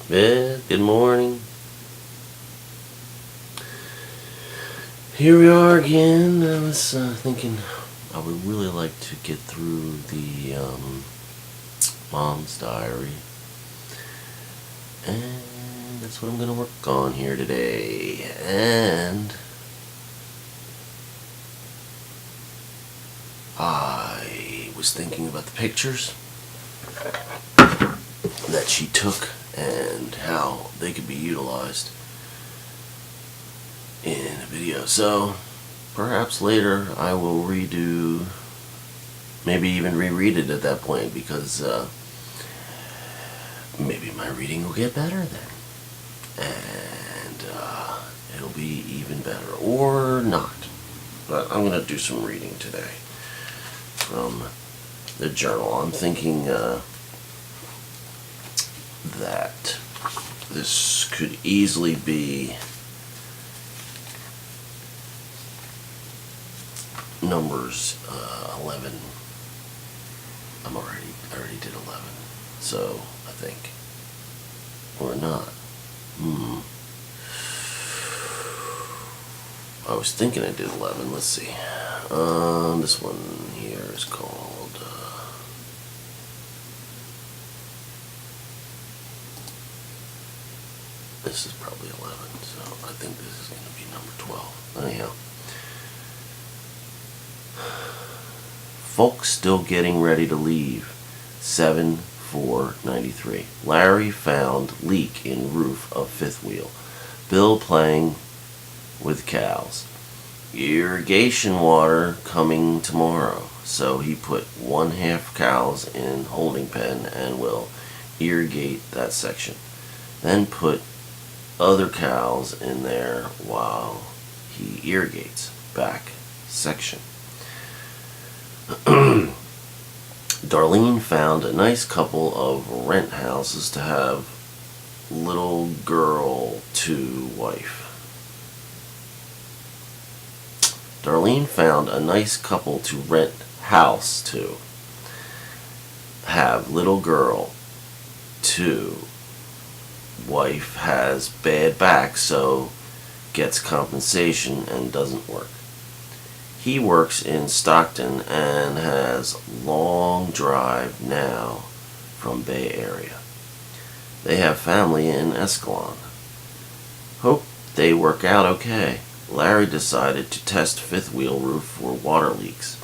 Good morning. Here we are again. I was thinking I would really like to get through the mom's diary. And that's what I'm going to work on here today. And I was thinking about the pictures that she took and how they could be utilized in a video. So perhaps later I will redo, maybe even reread it at that point, because maybe my reading will get better then, and it'll be even better, or not. But I'm going to do some reading today from the journal. I'm thinking that this could easily be numbers 11. I already did 11, so I think, or not. I was thinking I did 11. Let's see. This one here is called this is probably 11, so I think this is going to be number 12. Anyhow, folks still getting ready to leave. 7/4/93. Larry found leak in roof of fifth wheel. Bill playing with cows. Irrigation water coming tomorrow. So he put 1/2 cows in holding pen and will irrigate that section. Then put other cows in there while he irrigates back section. Darlene found a nice couple of rent houses to have little girl to wife. Darlene found a nice couple to rent house to have little girl to wife has bad back, so gets compensation and doesn't work. He works in Stockton and has long drive now from Bay Area. They have family in Escalon. Hope they work out okay. Larry decided to test fifth wheel roof for water leaks.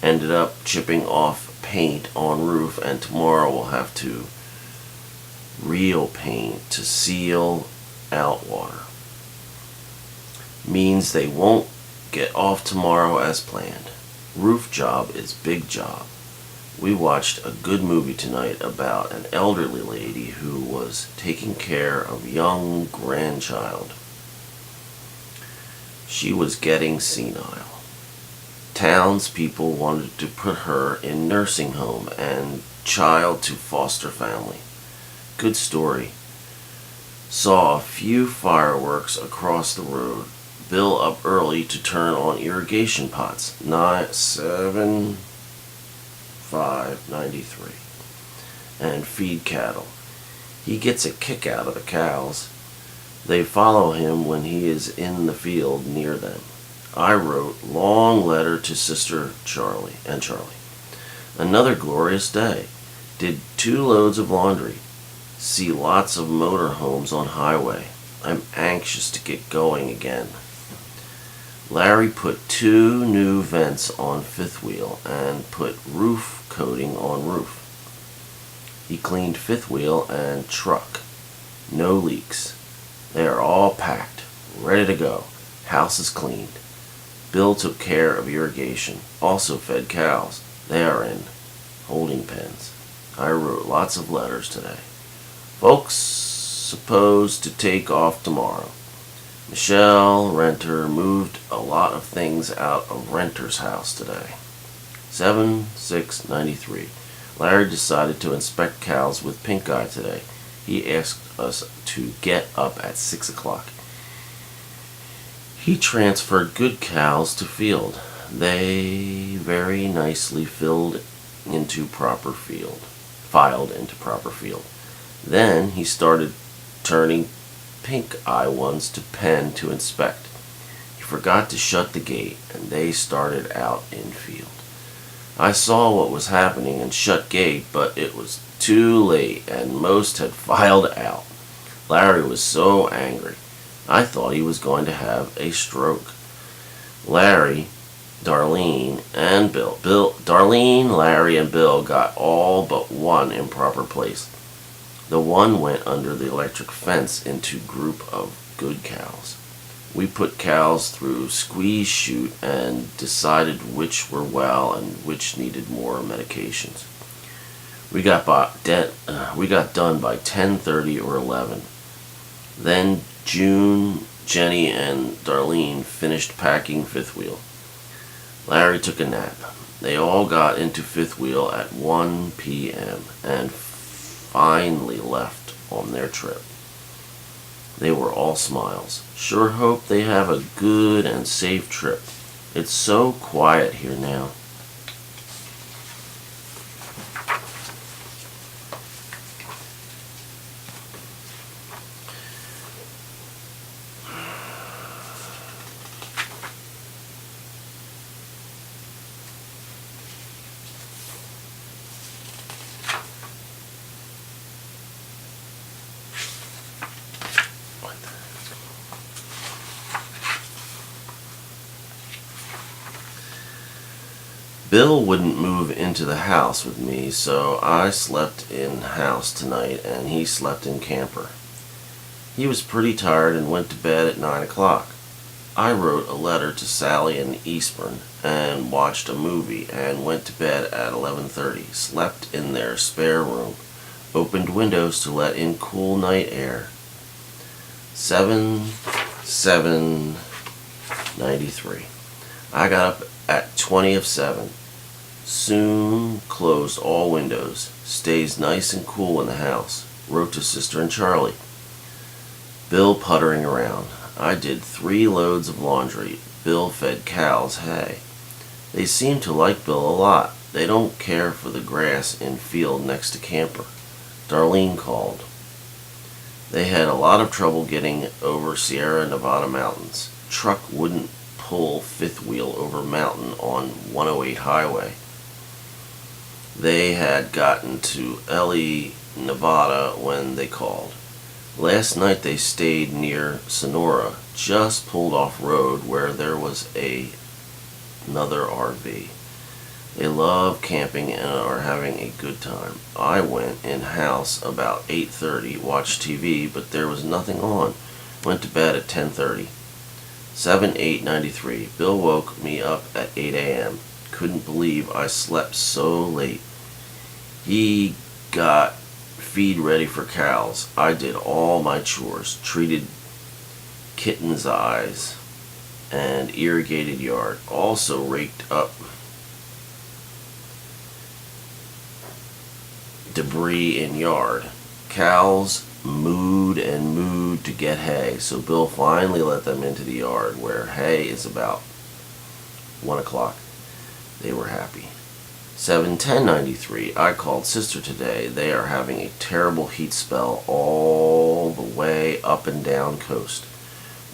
Ended up chipping off paint on roof, and tomorrow we'll have to real paint to seal out water. Means they won't get off tomorrow as planned. Roof job is big job. We watched a good movie tonight about an elderly lady who was taking care of young grandchild. She was getting senile. Townspeople wanted to put her in nursing home and child to foster family. Good story. Saw a few fireworks across the road. Bill up early to turn on irrigation pots. 7/5/93. And feed cattle. He gets a kick out of the cows. They follow him when he is in the field near them. I wrote long letter to Sister Charlie. Another glorious day. Did 2 loads of laundry. See lots of motor homes on highway. I'm anxious to get going again. Larry put 2 new vents on fifth wheel and put roof coating on roof. He cleaned fifth wheel and truck. No leaks. They are all packed, ready to go. House is cleaned. Bill took care of irrigation. Also fed cows. They are in holding pens. I wrote lots of letters today. Folks supposed to take off tomorrow. Michelle, renter, moved a lot of things out of renter's house today. 7/6/93. Larry decided to inspect cows with pink eye today. He asked us to get up at 6 o'clock. He transferred good cows to field. They very nicely filed into proper field. Then he started turning pink-eye ones to pen to inspect. He forgot to shut the gate, and they started out in field. I saw what was happening and shut gate, but it was too late, and most had filed out. Larry was so angry. I thought he was going to have a stroke. Larry, Darlene, and Darlene, Larry, and Bill got all but one improper place. The one went under the electric fence into group of good cows. We put cows through squeeze chute and decided which were well and which needed more medications. We got done by 10:30 or 11. Then June, Jenny, and Darlene finished packing fifth wheel. Larry took a nap. They all got into fifth wheel at 1 p.m. and finally left on their trip. They were all smiles. Sure hope they have a good and safe trip. It's so quiet here now. Bill wouldn't move into the house with me, so I slept in house tonight and he slept in camper. He was pretty tired and went to bed at 9 o'clock. I wrote a letter to Sally in Eastburn and watched a movie and went to bed at 11:30, slept in their spare room, opened windows to let in cool night air. 7/7/93. I got up at 20 of 7. Soon closed all windows. Stays nice and cool in the house. Wrote to Sister and Charlie. Bill puttering around. I did 3 loads of laundry. Bill fed cows hay. They seem to like Bill a lot. They don't care for the grass in field next to camper. Darlene called. They had a lot of trouble getting over Sierra Nevada mountains. Truck wouldn't pull fifth wheel over mountain on 108 highway. They had gotten to Ely, Nevada when they called. Last night they stayed near Sonora, just pulled off road where there was another RV. They love camping and are having a good time. I went in house about 8:30, watched TV, but there was nothing on. Went to bed at 10:30. 7/8/93. Bill woke me up at 8 a.m. Couldn't believe I slept so late. He got feed ready for cows. I did all my chores, treated kittens' eyes, and irrigated yard. Also raked up debris in yard. Cows mooed and mooed to get hay, so Bill finally let them into the yard where hay is about 1 o'clock. They were happy. 7/10/93. I called Sister today. They are having a terrible heat spell all the way up and down coast.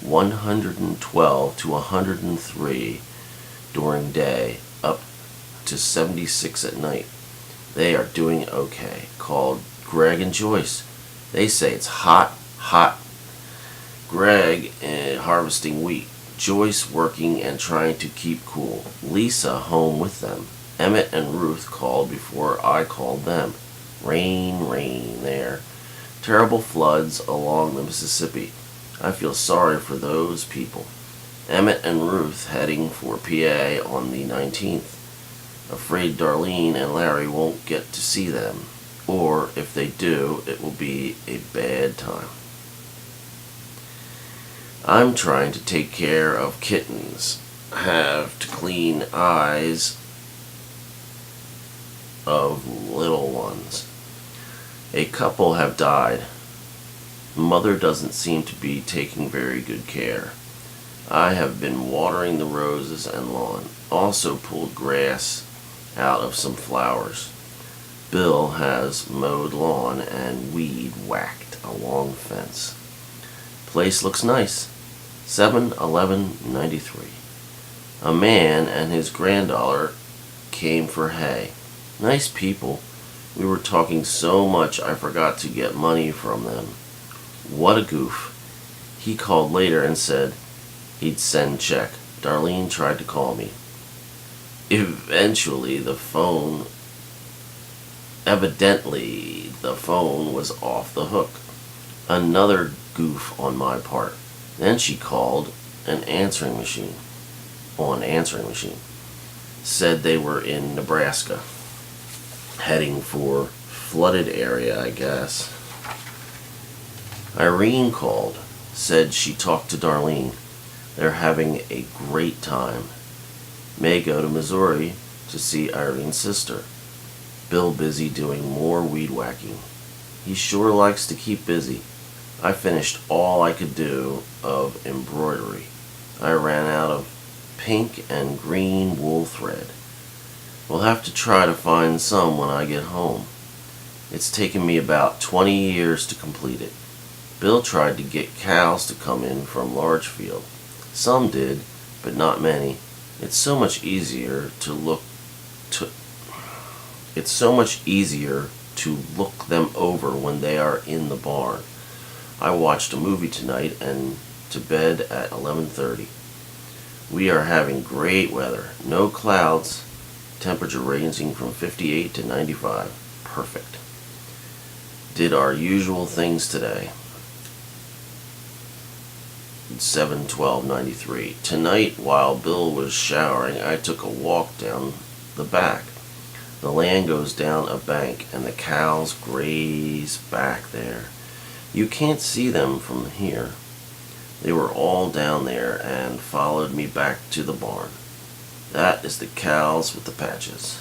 112 to 103 during day, up to 76 at night. They are doing okay. Called Greg and Joyce. They say it's hot, hot. Greg harvesting wheat. Joyce working and trying to keep cool. Lisa home with them. Emmett and Ruth called before I called them. Rain, rain there. Terrible floods along the Mississippi. I feel sorry for those people. Emmett and Ruth heading for PA on the 19th. Afraid Darlene and Larry won't get to see them. Or, if they do, it will be a bad time. I'm trying to take care of kittens. Have to clean eyes of little ones. A couple have died. Mother doesn't seem to be taking very good care. I have been watering the roses and lawn. Also pulled grass out of some flowers. Bill has mowed lawn and weed whacked. a long fence. Place looks nice. 7-11-93. A man and his granddaughter came for hay. Nice people. We were talking so much I forgot to get money from them. What a goof. He called later and said he'd send check. Darlene tried to call me. Evidently the phone was off the hook. Another goof on my part. Then she called an answering machine. Said they were in Nebraska. Heading for flooded area, I guess. Irene called. Said she talked to Darlene. They're having a great time. May go to Missouri to see Irene's sister. Bill busy doing more weed whacking. He sure likes to keep busy. I finished all I could do of embroidery. I ran out of pink and green wool thread. We'll have to try to find some when I get home. It's taken me about 20 years to complete it. Bill tried to get cows to come in from Largefield. Some did, but not many. It's so much easier to look them over when they are in the barn. I watched a movie tonight and to bed at 11:30. We are having great weather. No clouds. Temperature ranging from 58 to 95. Perfect. Did our usual things today. 7-12-93. Tonight, while Bill was showering, I took a walk down the back. The land goes down a bank and the cows graze back there. You can't see them from here. They were all down there and followed me back to the barn. That is the cows with the patches.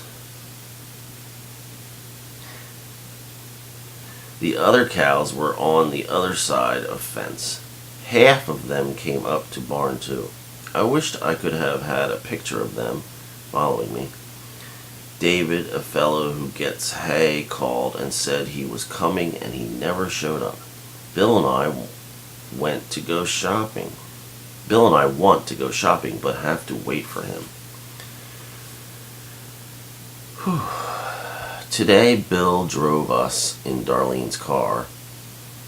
The other cows were on the other side of fence. Half of them came up to barn too. I wished I could have had a picture of them following me. David, a fellow who gets hay, called and said he was coming and he never showed up. Bill and I want to go shopping, but have to wait for him. Today, Bill drove us in Darlene's car,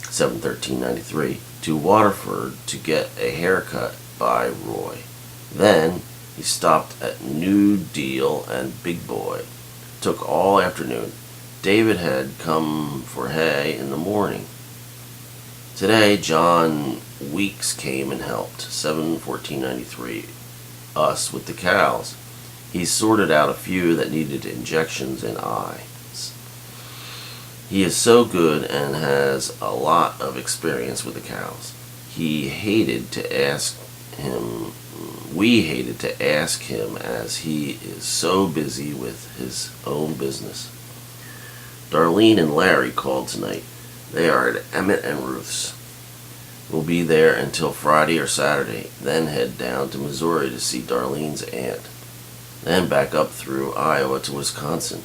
7-13-93, to Waterford to get a haircut by Roy. Then, he stopped at New Deal and Big Boy. Took all afternoon. David had come for hay in the morning. Today, John Weeks came and helped, 7-14-93, us with the cows. He sorted out a few that needed injections in eyes. He is so good and has a lot of experience with the cows. We hated to ask him as he is so busy with his own business. Darlene and Larry called tonight. They are at Emmett and Ruth's. We'll be there until Friday or Saturday, then head down to Missouri to see Darlene's aunt. Then back up through Iowa to Wisconsin.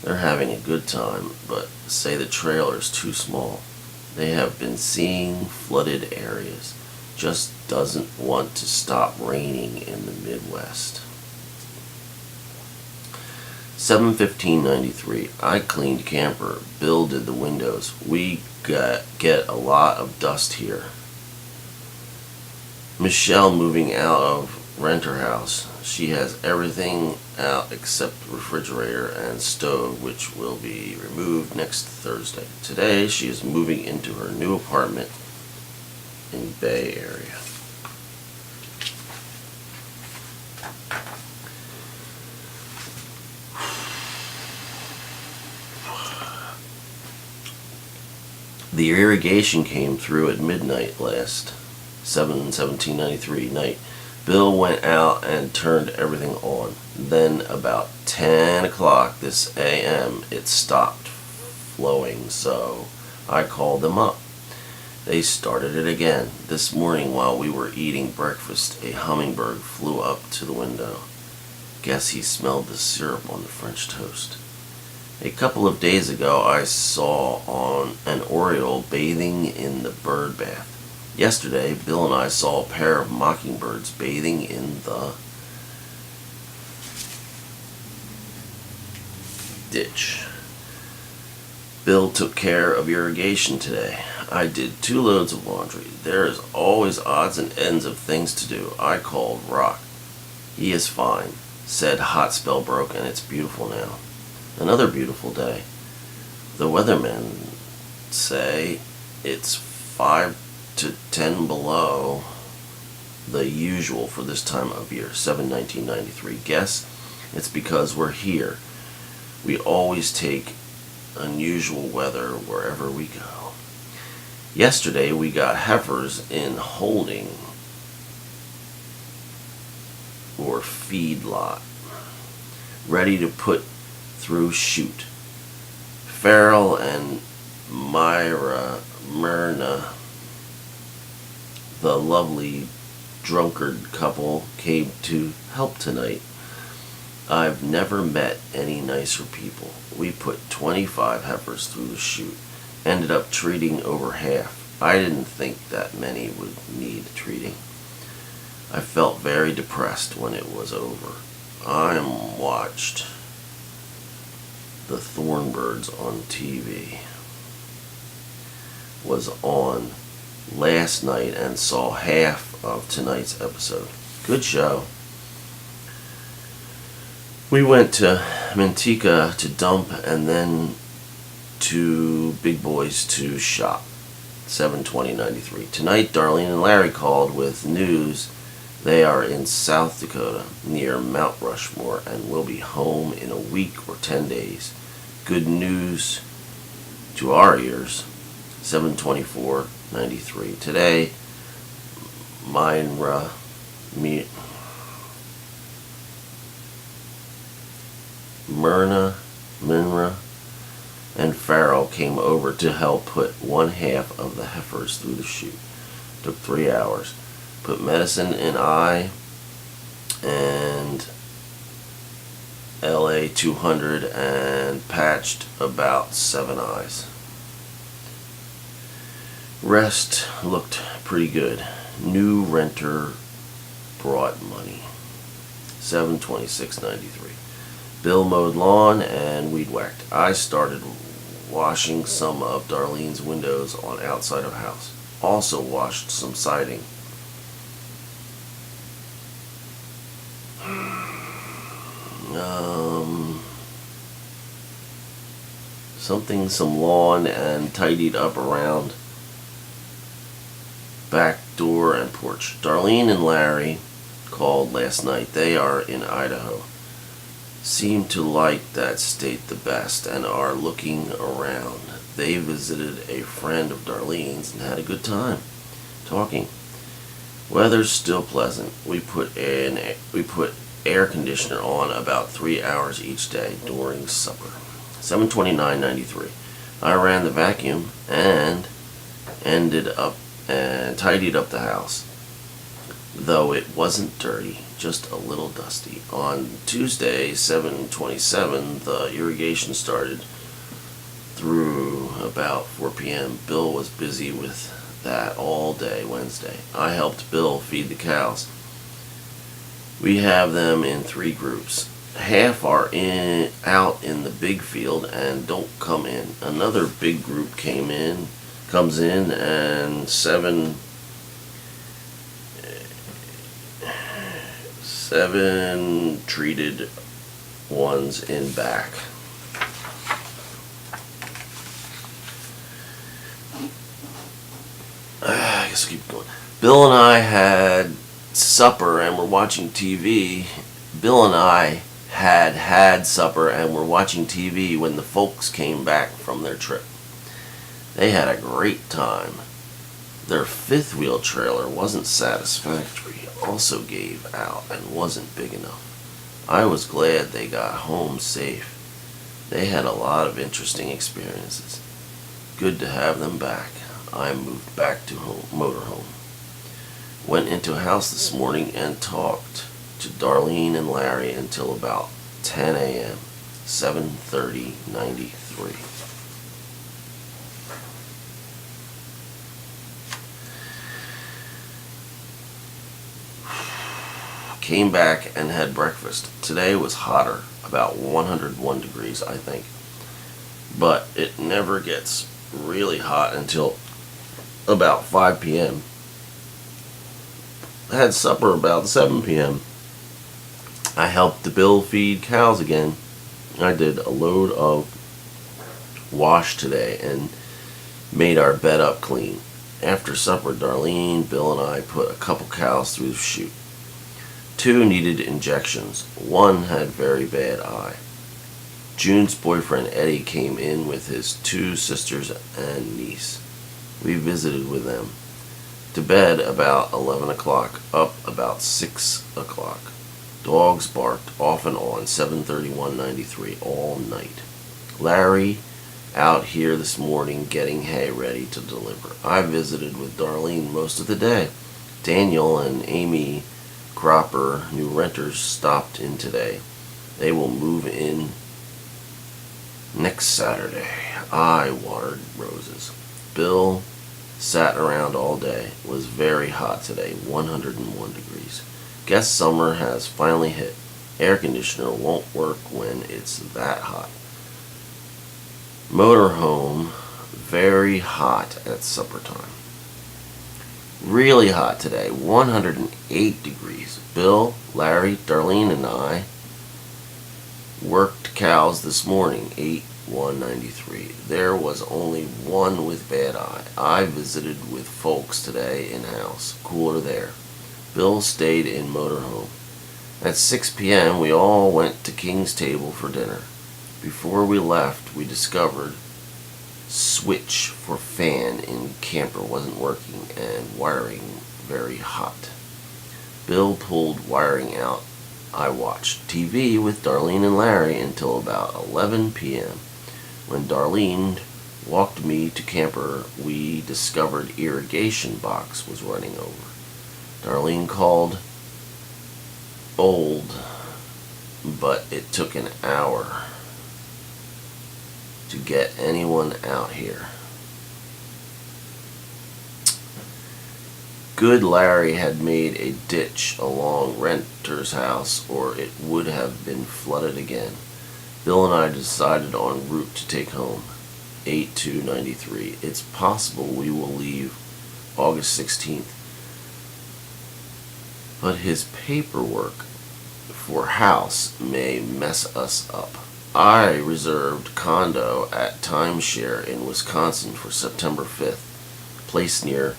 They're having a good time, but say the trailer's too small. They have been seeing flooded areas. Just doesn't want to stop raining in the Midwest. 7-15-93. I cleaned camper. Bill did the windows. We get a lot of dust here. Michelle moving out of renter house. She has everything out except refrigerator and stove, which will be removed next Thursday. Today she is moving into her new apartment in Bay Area. The irrigation came through at midnight last 7/17/93 night. Bill went out and turned everything on. Then about 10 o'clock this a.m. it stopped flowing, so I called them up. They started it again. This morning while we were eating breakfast, a hummingbird flew up to the window. Guess he smelled the syrup on the French toast. A couple of days ago, I saw on an oriole bathing in the bird bath. Yesterday, Bill and I saw a pair of mockingbirds bathing in the ditch. Bill took care of irrigation today. I did 2 loads of laundry. There is always odds and ends of things to do. I called Rock. He is fine. Said hot spell broke and it's beautiful now. Another beautiful day. The weathermen say it's 5 to 10 below the usual for this time of year. 7/1993. Guess it's because we're here. We always take unusual weather wherever we go. Yesterday we got heifers in holding or feedlot, ready to put through chute. Farrell and Myrna, the lovely drunkard couple, came to help tonight. I've never met any nicer people. We put 25 heifers through the chute. Ended up treating over half. I didn't think that many would need treating. I felt very depressed when it was over. I watched the Thornbirds on TV. Was on last night and saw half of tonight's episode. Good show. We went to Manteca to dump and then to Big Boys to shop. 7/20/93. Tonight, Darlene and Larry called with news they are in South Dakota near Mount Rushmore and will be home in a week or 10 days. Good news to our ears. 7/24/93. Today, Myrna, and Farrell came over to help put one half of the heifers through the chute. Took 3 hours. Put medicine in eye and LA 200 and patched about 7 eyes. Rest looked pretty good. New renter brought money. 7/26/93. Bill mowed lawn and weed whacked. I started washing some of Darlene's windows on outside of house. Also washed some siding. Some lawn and tidied up around back door and porch. Darlene and Larry called last night. They are in Idaho. Seem to like that state the best and are looking around. They visited a friend of Darlene's and had a good time talking. Weather's still pleasant. We put air conditioner on about 3 hours each day during supper. 7/29/93. I ran the vacuum and tidied up the house, though it wasn't dirty, just a little dusty. On Tuesday, 7/27, the irrigation started through about 4 p.m. Bill was busy with that all day Wednesday. I helped Bill feed the cows. We have them in 3 groups. Half are out in the big field and don't come in. Another big group comes in, and 7 treated ones in back. I guess I'll keep going. Bill and I had supper and were watching TV. Bill and I had supper and were watching TV when the folks came back from their trip. They had a great time. Their 5th-wheel trailer wasn't satisfactory, also gave out and wasn't big enough. I was glad they got home safe. They had a lot of interesting experiences. Good to have them back. I moved back to motorhome. Went into a house this morning and talked to Darlene and Larry until about 10 a.m. 7/30/93. Came back and had breakfast. Today was hotter, about 101 degrees, I think. But it never gets really hot until about 5 p.m. I had supper about 7 p.m. I helped Bill feed cows again. I did a load of wash today and made our bed up clean. After supper, Darlene, Bill, and I put a couple cows through the chute. 2 needed injections. 1 had very bad eye. June's boyfriend Eddie came in with his 2 sisters and niece. We visited with them. To bed about 11 o'clock, up about 6 o'clock. Dogs barked off and on 7/31/93 all night. Larry out here this morning getting hay ready to deliver. I visited with Darlene most of the day. Daniel and Amy Cropper, new renters, stopped in today. They will move in next Saturday. I watered roses. Bill sat around all day. It was very hot today, 101 degrees. Guess summer has finally hit. Air conditioner won't work when it's that hot. Motorhome, very hot at supper time. Really hot today, 108 degrees. Bill, Larry, Darlene, and I worked cows this morning, 8/1/93. There was only 1 with bad eye. I visited with folks today in-house. Cooler there. Bill stayed in motorhome. At 6 p.m. we all went to King's Table for dinner. Before we left, we discovered switch for fan in camper wasn't working and wiring very hot. Bill pulled wiring out. I watched TV with Darlene and Larry until about 11 p.m. When Darlene walked me to camper, we discovered irrigation box was running over. Darlene called old, but it took an hour to get anyone out here. Good Larry had made a ditch along renter's house or it would have been flooded again. Bill and I decided en route to take home. 8/2/93. It's possible we will leave August 16th. But his paperwork for house may mess us up. I reserved condo at Timeshare in Wisconsin for September 5th. Place near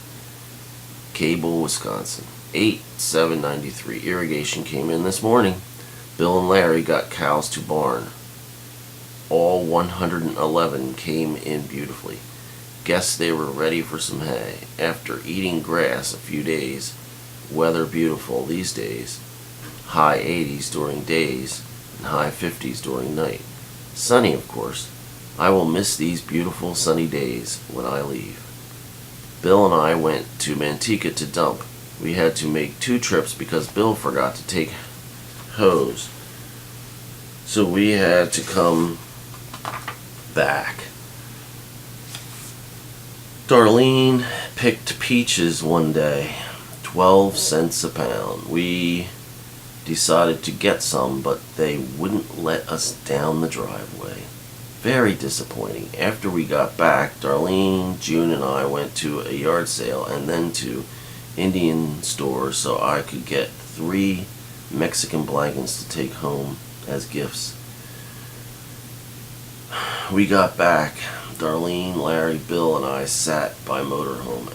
Cable, Wisconsin. 8/7/93. Irrigation came in this morning. Bill and Larry got cows to barn. All 111 came in beautifully. Guess they were ready for some hay. After eating grass a few days, weather beautiful these days. High 80s during days and high 50s during night. Sunny, of course. I will miss these beautiful sunny days when I leave. Bill and I went to Manteca to dump. We had to make 2 trips because Bill forgot to take hose. So we had to come back. Darlene picked peaches one day, 12 cents a pound. We decided to get some, but they wouldn't let us down the driveway. Very disappointing. After we got back, Darlene, June, and I went to a yard sale and then to Indian store so I could get 3 Mexican blankets to take home as gifts. We got back. Darlene, Larry, Bill, and I sat by motorhome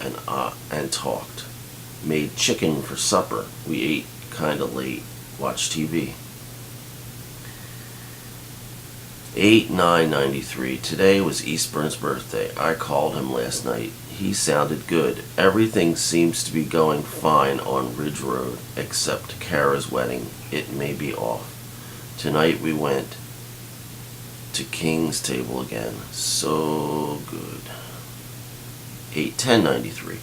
and talked. Made chicken for supper. We ate kinda late. Watched TV. 8/9/93. Today was Eastburn's birthday. I called him last night. He sounded good. Everything seems to be going fine on Ridge Road, except Kara's wedding. It may be off. Tonight we went to King's Table again. So good. 8/10/93.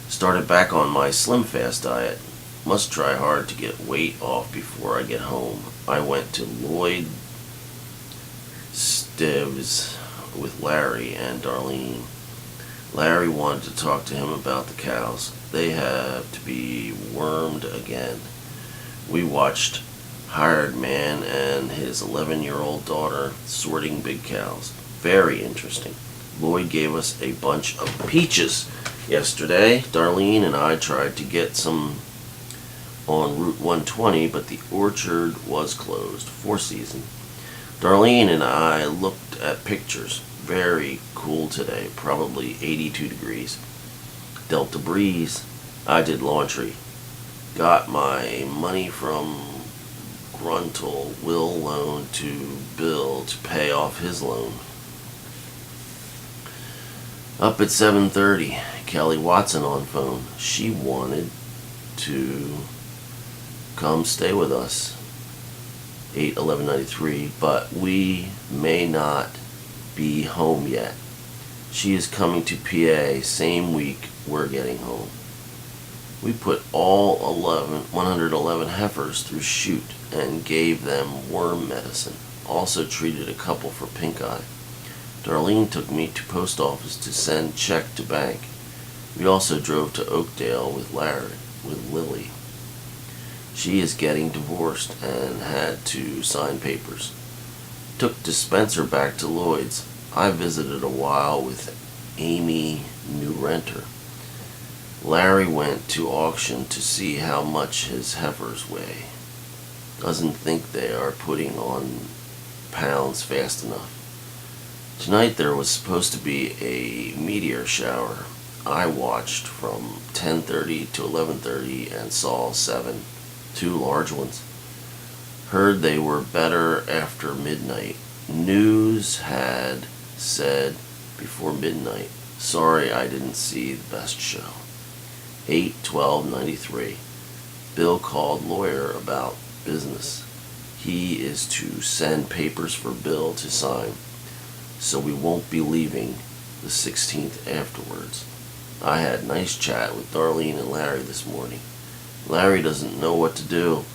Started back on my Slim Fast diet. Must try hard to get weight off before I get home. I went to Lloyd Oakdale was with Larry and Darlene. Larry wanted to talk to him about the cows. They have to be wormed again. We watched Hired Man and his 11-year-old daughter sorting big cows. Very interesting. Lloyd gave us a bunch of peaches yesterday. Darlene and I tried to get some on Route 120, but the orchard was closed for season. Darlene and I looked at pictures. Very cool today, probably 82 degrees. Delta breeze. I did laundry. Got my money from Gruntle will loan to Bill to pay off his loan. Up at 7:30, Kelly Watson on phone. She wanted to come stay with us. 8/11/93, but we may not be home yet. She is coming to PA same week we're getting home. We put all 111 heifers through chute and gave them worm medicine. Also treated a couple for pink eye. Darlene took me to post office to send check to bank. We also drove to Oakdale with Lily. She is getting divorced and had to sign papers. Took dispenser back to Lloyd's. I visited a while with Amy, new renter. Larry went to auction to see how much his heifers weigh. Doesn't think they are putting on pounds fast enough. Tonight there was supposed to be a meteor shower. I watched from 10:30 to 11:30 and saw 7, 2 large ones. Heard they were better after midnight. News had said before midnight. Sorry I didn't see the best show. 8/12/93. Bill called lawyer about business. He is to send papers for Bill to sign, so we won't be leaving the 16th afterwards. I had a nice chat with Darlene and Larry this morning. Larry doesn't know what to do.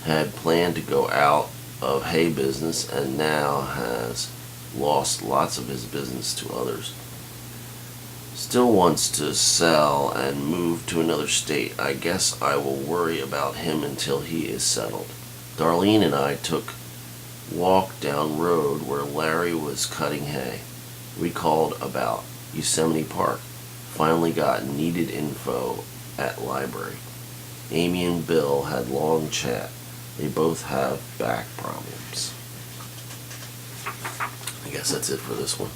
Had planned to go out of hay business and now has lost lots of his business to others. Still wants to sell and move to another state. I guess I will worry about him until he is settled. Darlene and I took walk down road where Larry was cutting hay. We called about Yosemite Park. Finally got needed info at library. Amy and Bill had long chat. They both have back problems. I guess that's it for this one.